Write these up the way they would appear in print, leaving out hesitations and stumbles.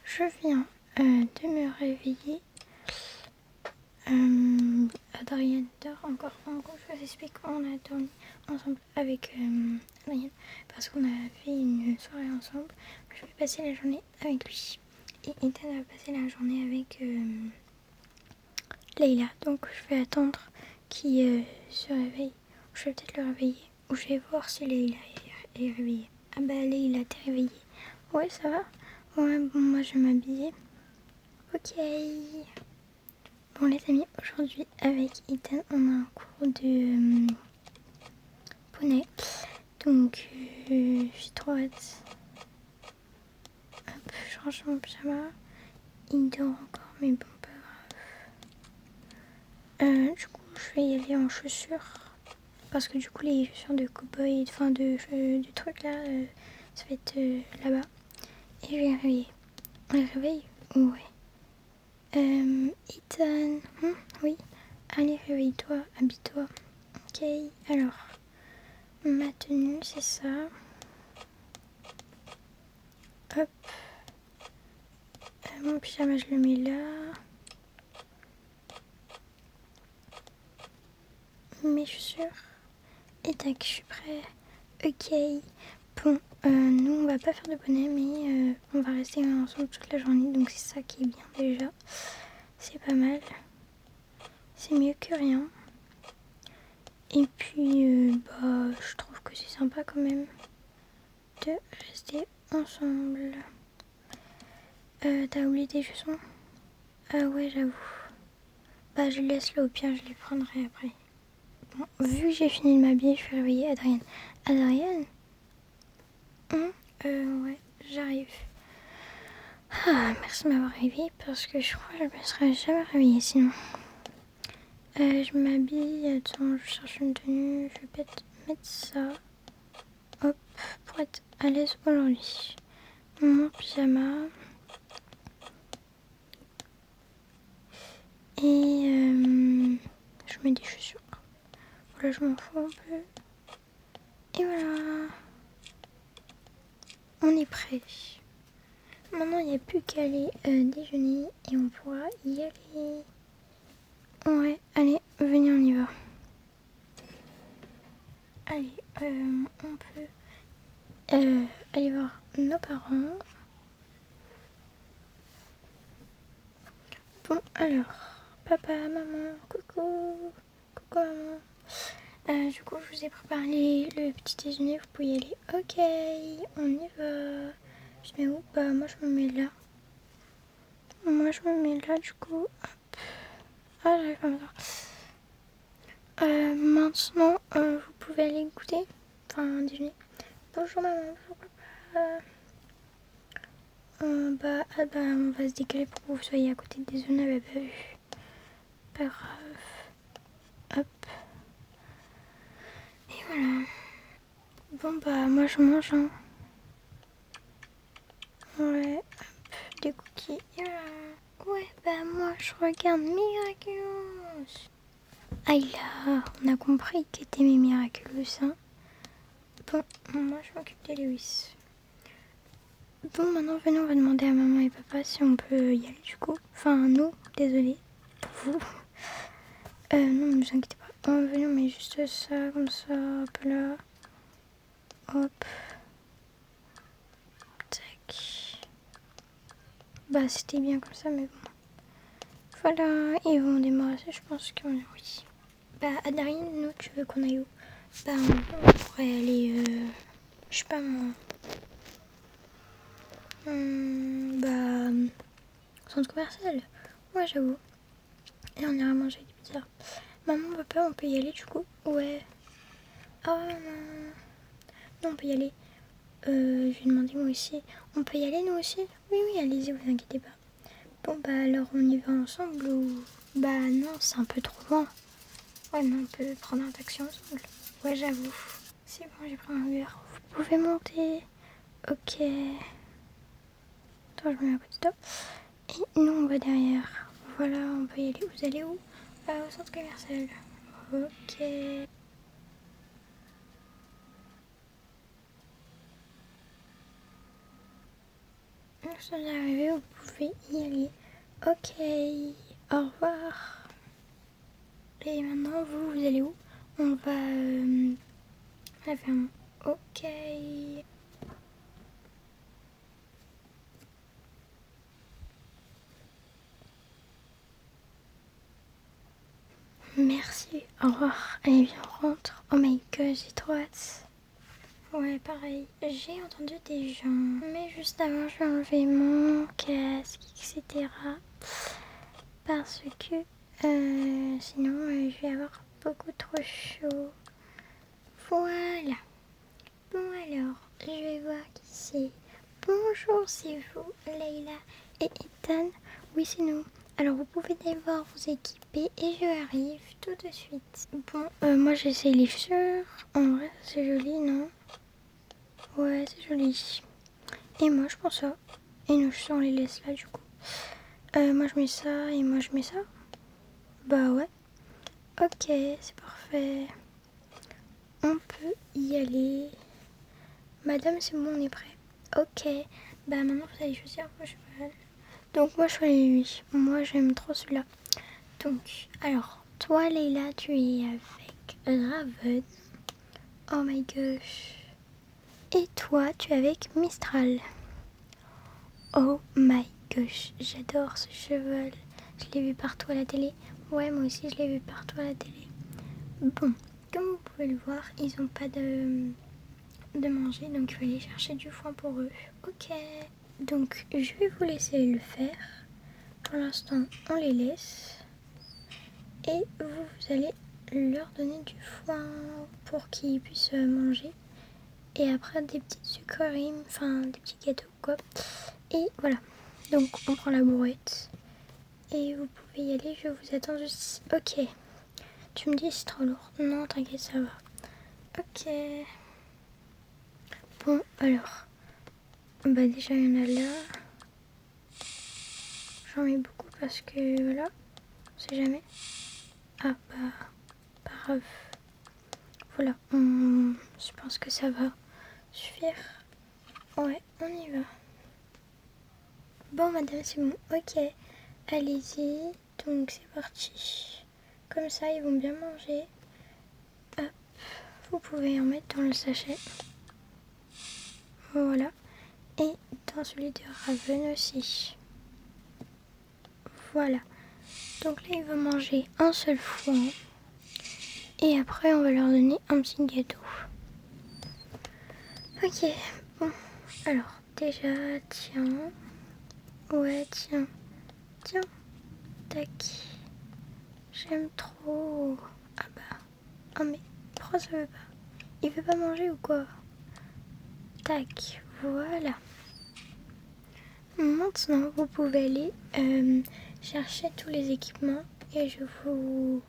Je viens de me réveiller. Adrien dort encore. En gros, je vous explique, on a dormi ensemble avec Adrien parce qu'on a fait une soirée ensemble. Je vais passer la journée avec lui. Et Ethan va passer la journée avec Leïla. Donc je vais attendre qu'il se réveille. Je vais peut-être le réveiller. Ou je vais voir si Leïla est réveillée. Ah bah Leïla, t'es réveillée? Ouais, ça va? Ouais, bon, moi je vais m'habiller. Ok. Bon les amis, aujourd'hui avec Ethan, on a un cours de poney. Donc j'ai trop hâte. Hop, je range mon pyjama. Il dort encore, mais bon, pas grave. Du coup, je vais y aller en chaussures. Parce que du coup, les chaussures de cow-boy, enfin du truc là, ça va être là-bas. Et je vais les réveiller. On les réveille? Ouais. Ethan, oui. Allez, réveille-toi, habille-toi. Ok, alors, ma tenue, c'est ça. Hop. Mon pyjama, je le mets là. Mes chaussures. Et tac, je suis prêt. Ok. Bon, nous, on va pas faire de bonnet, mais on va rester ensemble toute la journée. Donc, c'est ça qui est bien déjà. C'est pas mal. C'est mieux que rien. Et puis, je trouve que c'est sympa quand même de rester ensemble. T'as oublié tes chaussons? Ah ouais, j'avoue. Bah, je laisse là, au pire, je les prendrai après. Bon, vu que j'ai fini de m'habiller, je vais réveiller Adrienne. Adrienne? Ouais, j'arrive. Ah, merci de m'avoir réveillée parce que je crois que je me serais jamais réveillée sinon. Je m'habille, attends, je cherche une tenue, je vais peut-être mettre ça. Hop, pour être à l'aise aujourd'hui. Mon pyjama. Et je mets des chaussures. Voilà, je m'en fous un peu. Et voilà. On est prêt. Maintenant, il n'y a plus qu'à aller déjeuner et on pourra y aller. Ouais, allez, venez, on y va. Allez, on peut aller voir nos parents. Bon, alors, papa, maman, coucou, coucou maman. Du coup, je vous ai préparé le petit déjeuner, vous pouvez y aller. Ok, on y va. Je mets où? Bah, moi je me mets là. Moi je me mets là, du coup. Hop. Ah, j'arrive pas à me voir. Maintenant, vous pouvez aller goûter. Enfin, déjeuner. Bonjour maman, bonjour papa. On va se décaler pour que vous soyez à côté des zones, on n'avait pas vu. Pas grave. Hop. Et voilà. Bon, bah, moi je mange, hein. Ouais, hop, des cookies. Et voilà. Ouais, bah, moi je regarde Miraculous. Ah, on a compris que t'aimais Miraculous, hein. Bon, moi je m'occupe de Lewis. Bon, maintenant, venez, on va demander à maman et papa si on peut y aller du coup. Enfin, nous, désolé pour vous. Non, ne vous inquiétez pas. Venez, on met juste ça, comme ça, hop là. Hop. Tac. Bah, c'était bien comme ça, mais bon. Voilà, ils vont démarrer, je pense que oui. Bah, Adarine, nous, tu veux qu'on aille où? Bah, on pourrait aller, je sais pas moi. Centre commercial. Ouais, j'avoue. Et on ira manger des pizzas. Maman, papa, on peut y aller du coup? Ouais. Ah non. Non, on peut y aller. Je vais demander moi aussi. On peut y aller nous aussi? Oui, oui, allez-y, vous inquiétez pas. Bon, bah alors on y va ensemble ou... Bah non, c'est un peu trop loin. Ouais, mais on peut prendre un taxi ensemble. Ouais, j'avoue. C'est bon, j'ai pris un Uber. Vous pouvez monter. Ok. Attends, je me mets à côté de toi. Et nous, on va derrière. Voilà, on peut y aller. Vous allez où? Au centre commercial. Ok. nous sommes arrivés, vous pouvez y aller. Ok, au revoir. Et maintenant, vous allez où? On va à la ferme. Ok. Merci, au revoir. Allez, viens, on rentre. Oh my god, j'ai trop hâte. Ouais, pareil. J'ai entendu des gens. Mais juste avant, je vais enlever mon casque, etc. Parce que sinon, je vais avoir beaucoup trop chaud. Voilà. Bon alors, je vais voir qui c'est. Bonjour, c'est vous, Leïla et Ethan. Oui, c'est nous. Alors, vous pouvez devoir vous équiper et je arrive tout de suite. Bon, moi j'ai ces livres. En vrai, c'est joli, non? Ouais, c'est joli. Et moi, je prends ça. Et nous, on les laisse là, du coup. Moi, je mets ça et moi, je mets ça. Bah ouais. Ok, c'est parfait. On peut y aller. Madame, c'est bon, on est prêt. Ok. Bah maintenant, vous allez choisir vos cheval. Donc moi, je choisis lui. Moi, j'aime trop celui-là. Donc, alors, toi, Leïla, tu es avec Raven. Oh my gosh. Et toi, tu es avec Mistral. Oh my gosh, j'adore ce cheval. Je l'ai vu partout à la télé. Ouais, moi aussi, je l'ai vu partout à la télé. Bon, comme vous pouvez le voir, ils n'ont pas de manger, donc il faut aller chercher du foin pour eux. Ok. Donc, je vais vous laisser le faire. Pour l'instant, on les laisse. Et vous allez leur donner du foin pour qu'ils puissent manger. Et après, des petites sucreries, enfin des petits gâteaux, quoi. Et voilà. Donc, on prend la brouette. Et vous pouvez y aller, je vous attends juste. Ok. Tu me dis c'est trop lourd. Non, t'inquiète, ça va. Ok. Bon, alors. Bah déjà, il y en a là. J'en mets beaucoup parce que voilà. On sait jamais. Ah bah, pas grave. Voilà. Je pense que ça va suffire. Ouais, on y va. Bon, madame, c'est bon. Ok. Allez-y. Donc, c'est parti. Comme ça, ils vont bien manger. Hop. Vous pouvez en mettre dans le sachet. Voilà. Et dans celui de Raven aussi. Voilà. Donc là, il va manger un seul foin. Et après, on va leur donner un petit gâteau. Ok. Bon. Alors, déjà, tiens. Ouais, tiens. Tiens. Tac. J'aime trop. Ah bah. Oh mais, pourquoi ça veut pas? Il veut pas manger ou quoi? Tac. Voilà. Maintenant, vous pouvez aller chercher tous les équipements et je vous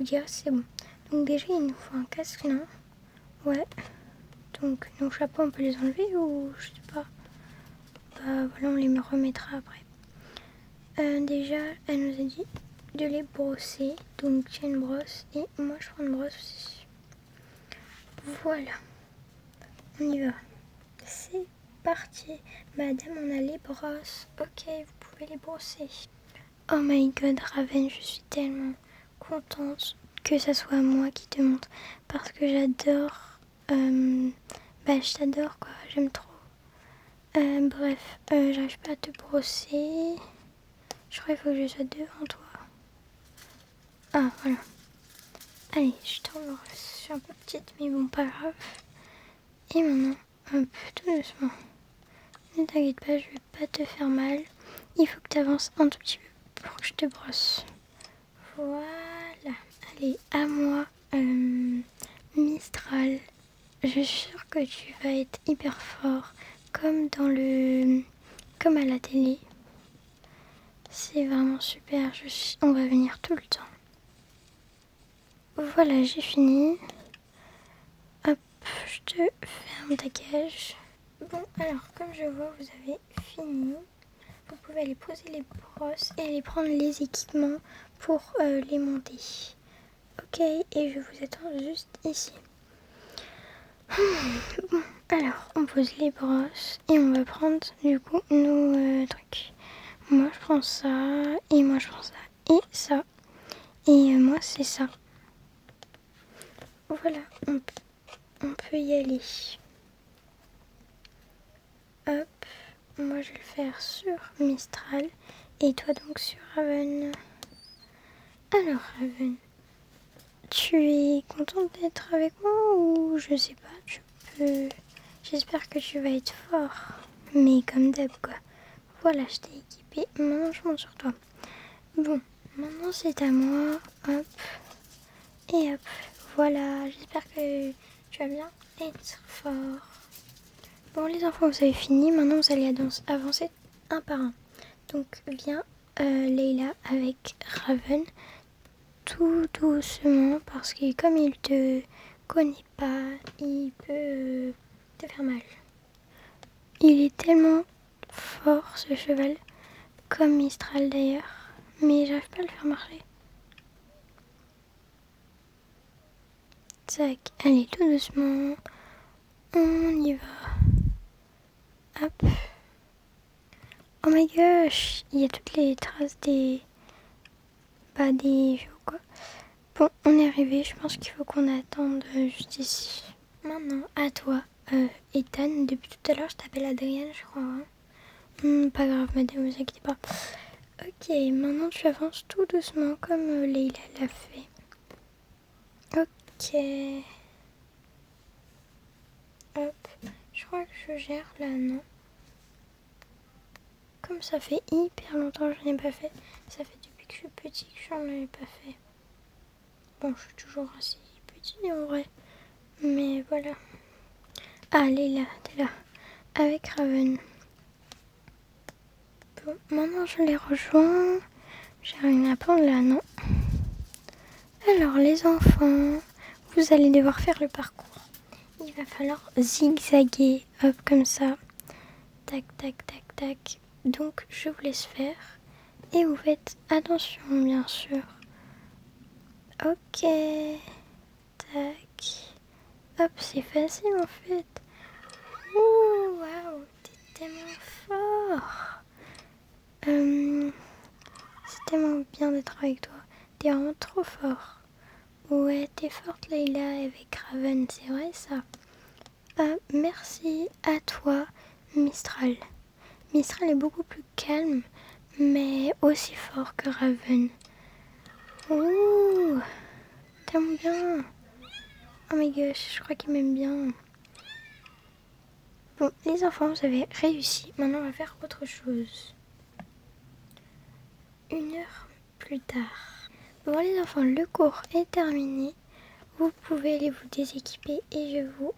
dirai si c'est bon. Donc déjà, il nous faut un casque, non? Ouais. Donc nos chapeaux, on peut les enlever ou je sais pas. Bah voilà, on les remettra après. Déjà, elle nous a dit de les brosser. Donc tiens une brosse et moi je prends une brosse aussi. Voilà. On y va. C'est parti. Madame, on a les brosses. Ok, vous pouvez les brosser. Oh my god, Raven, je suis tellement contente que ça soit moi qui te montre. Parce que j'adore. Bah, je t'adore quoi, j'aime trop. Bref, j'arrive pas à te brosser. Je crois qu'il faut que je sois devant toi. Ah, voilà. Allez, je t'en brosse. Je suis un peu petite, mais bon, pas grave. Et maintenant, hop, tout doucement. Ne t'inquiète pas, je vais pas te faire mal. Il faut que tu avances un tout petit peu pour que je te brosse. Voilà. Allez, à moi, Mistral. Je suis sûre que tu vas être hyper fort, comme à la télé. C'est vraiment super. On va venir tout le temps. Voilà, j'ai fini. Hop, je te ferme ta cage. Bon, alors, comme je vois, vous avez fini. Vous pouvez aller poser les brosses et aller prendre les équipements pour les monter. Ok, et je vous attends juste ici. Bon, alors, on pose les brosses et on va prendre du coup nos prends ça, et moi je prends ça, et ça. Et moi c'est ça. Voilà, on peut y aller. Hop, moi je vais le faire sur Mistral, et toi donc sur Raven. Alors Raven, tu es contente d'être avec moi ou je sais pas, tu peux... J'espère que tu vas être fort, mais comme d'hab quoi. Voilà, je t'ai équipé, maintenant je monte sur toi. Bon, maintenant c'est à moi, hop, et hop, voilà, j'espère que tu vas bien être fort. Bon les enfants, vous avez fini, maintenant vous allez avancer un par un. Donc viens Leila avec Raven, tout doucement, parce que comme il te connaît pas, il peut te faire mal. Il est tellement fort ce cheval, comme Mistral d'ailleurs, mais j'arrive pas à le faire marcher. Tac, allez tout doucement, on y va. Hop. Oh my gosh, il y a toutes les traces des chevaux quoi. Bon, on est arrivé, je pense qu'il faut qu'on attende juste ici. Maintenant, à toi, Ethan. Depuis tout à l'heure, je t'appelle Adrienne, je crois. Hein. Pas grave, madame, vous inquiétez pas. Ok, maintenant tu avances tout doucement comme Leila l'a fait. Ok. Hop. Je crois que je gère là, non? Comme ça fait hyper longtemps que je n'ai pas fait. Ça fait depuis que je suis petite que je n'en ai pas fait. Bon, je suis toujours assez petite en vrai. Mais voilà. Ah, Leila, t'es là. Avec Raven. Bon, maintenant je les rejoins. J'ai rien à prendre là, non? Alors les enfants, vous allez devoir faire le parcours. Il va falloir zigzaguer, hop, comme ça. Tac, tac, tac, tac. Donc je vous laisse faire. Et vous faites attention, bien sûr. Ok. Tac. Hop, c'est facile en fait. Ouh, waouh, t'es tellement fort. C'est tellement bien d'être avec toi. T'es vraiment trop fort. Ouais, t'es forte Leila avec Raven, c'est vrai ça. Merci à toi Mistral. Mistral est beaucoup plus calme, mais aussi fort que Raven. Ouh, tellement bien. Oh my gosh, je crois qu'il m'aime bien. Bon, les enfants, vous avez réussi. Maintenant, on va faire autre chose. 1 heure plus tard. Bon, les enfants, le cours est terminé. Vous pouvez aller vous déséquiper et je vous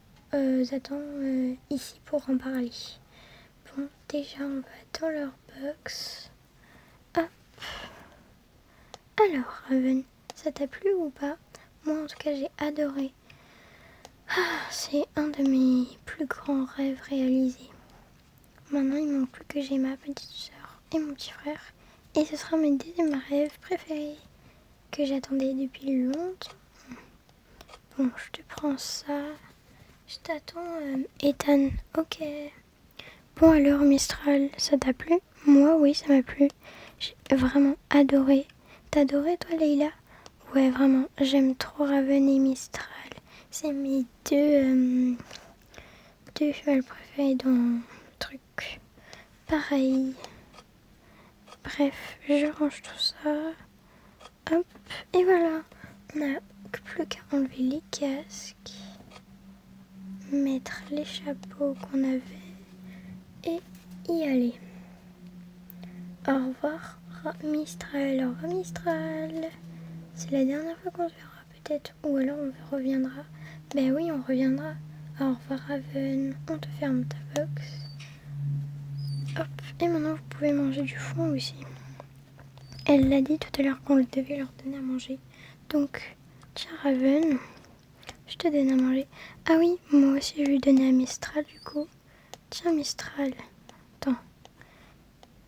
attends ici pour en parler. Bon, déjà, on va dans leur box. Hop. Alors, Raven, ça t'a plu ou pas? Moi, en tout cas, j'ai adoré. C'est un de mes plus grands rêves réalisés. Maintenant, il manque plus que j'ai ma petite soeur et mon petit frère. Et ce sera mes deuxième rêve préférés que j'attendais depuis longtemps. Bon, je te prends ça. Je t'attends, Ethan. Ok. Bon alors, Mistral, ça t'a plu? Moi, oui, ça m'a plu. J'ai vraiment adoré. T'as adoré, toi, Leila? Ouais, vraiment, j'aime trop Raven et Mistral. C'est mes deux chevals préférés dans le truc. Pareil. Bref, je range tout ça. Hop, et voilà. On n'a plus qu'à enlever les casques, mettre les chapeaux qu'on avait et y aller. Au revoir Mistral, au revoir Mistral. C'est la dernière fois qu'on se verra peut-être, ou alors on reviendra. Ben oui, on reviendra. Au revoir Raven, on te ferme ta box. Hop, et maintenant vous pouvez manger du foin aussi. Elle l'a dit tout à l'heure qu'on devait leur donner à manger. Donc, tiens Raven, je te donne à manger. Ah oui, moi aussi je lui donnais à Mistral du coup. Tiens Mistral, attends.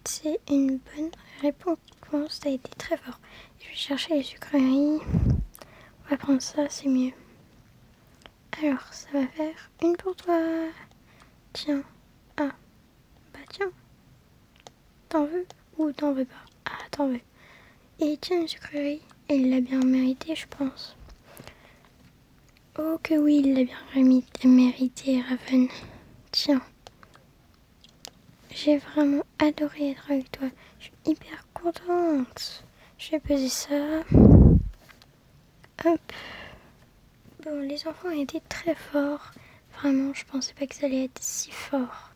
C'est une bonne réponse, ça a été très fort. Je vais chercher les sucreries. On va prendre ça, c'est mieux. Alors, ça va faire une pour toi. Tiens. Ah, bah tiens. T'en veux? ou t'en veux pas? Ah, t'en veux. Et tiens, une sucrerie, il l'a bien mérité, je pense. Oh que oui, il l'a bien mérité, Raven. Tiens, j'ai vraiment adoré être avec toi. Je suis hyper contente. Je vais poser ça. Hop. Bon, les enfants ont été très forts. Vraiment, je pensais pas que ça allait être si fort.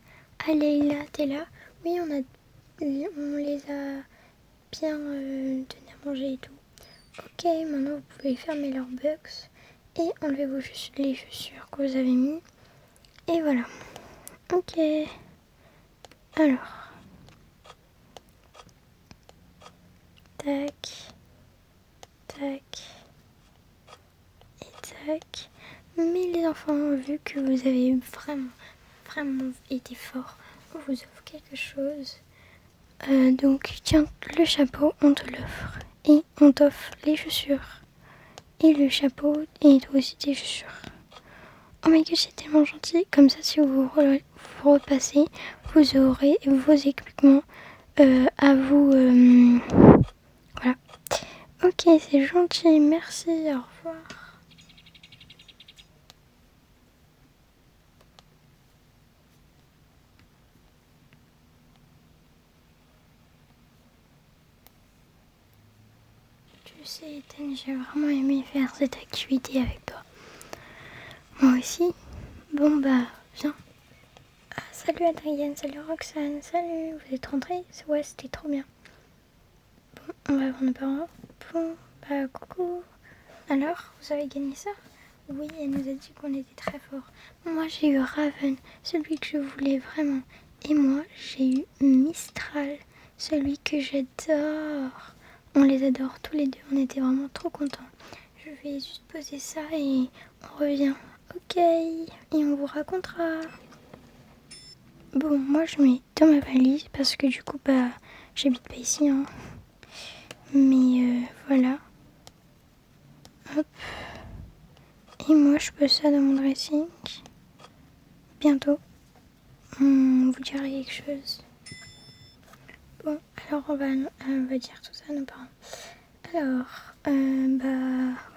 Allez, là, t'es là? Oui, on les a bien donnés à manger et tout. Ok, maintenant vous pouvez fermer leurs box et enlever les chaussures que vous avez mis. Et voilà. Ok. Alors. Tac. Tac. Et tac. Mais les enfants, vu que vous avez vraiment été forts, on vous offre quelque chose. Donc, tiens, le chapeau, on te l'offre. Et on t'offre les chaussures. Et le chapeau, et toi aussi tes chaussures. Oh my god, c'est tellement gentil. Comme ça, si vous repassez, vous aurez vos équipements à vous. Voilà. Ok, c'est gentil. Merci. Au revoir. Tu sais, Ethan, j'ai vraiment aimé faire cette activité avec toi. Moi aussi. Bon bah, viens. Ah, salut Adrienne, salut Roxane, salut. Vous êtes rentrés? Ouais, c'était trop bien. Bon, on va voir nos parents. Bon, bah coucou. Alors, vous avez gagné ça? Oui, elle nous a dit qu'on était très fort. Moi, j'ai eu Raven, celui que je voulais vraiment. Et moi, j'ai eu Mistral, celui que j'adore. On les adore tous les deux, on était vraiment trop contents. Je vais juste poser ça et on revient. Ok, et on vous racontera. Bon, moi, je mets dans ma valise parce que du coup, bah, j'habite pas ici, hein. Mais voilà. Hop. Et moi, je pose ça dans mon dressing. Bientôt, on vous dira quelque chose. Bon, alors on va dire tout ça à nos parents. Alors, bah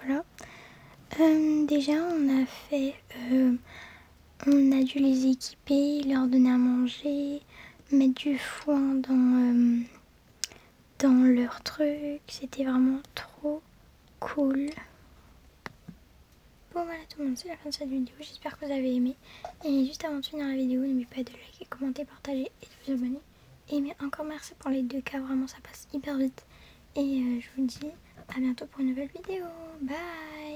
voilà. Déjà, on a dû les équiper, leur donner à manger, mettre du foin dans leur truc. C'était vraiment trop cool. Bon voilà tout le monde, c'est la fin de cette vidéo, j'espère que vous avez aimé. Et juste avant de finir la vidéo, n'oubliez pas de liker, commenter, partager et de vous abonner. Et mais encore merci pour les 2K, vraiment ça passe hyper vite. Et je vous dis à bientôt pour une nouvelle vidéo. Bye.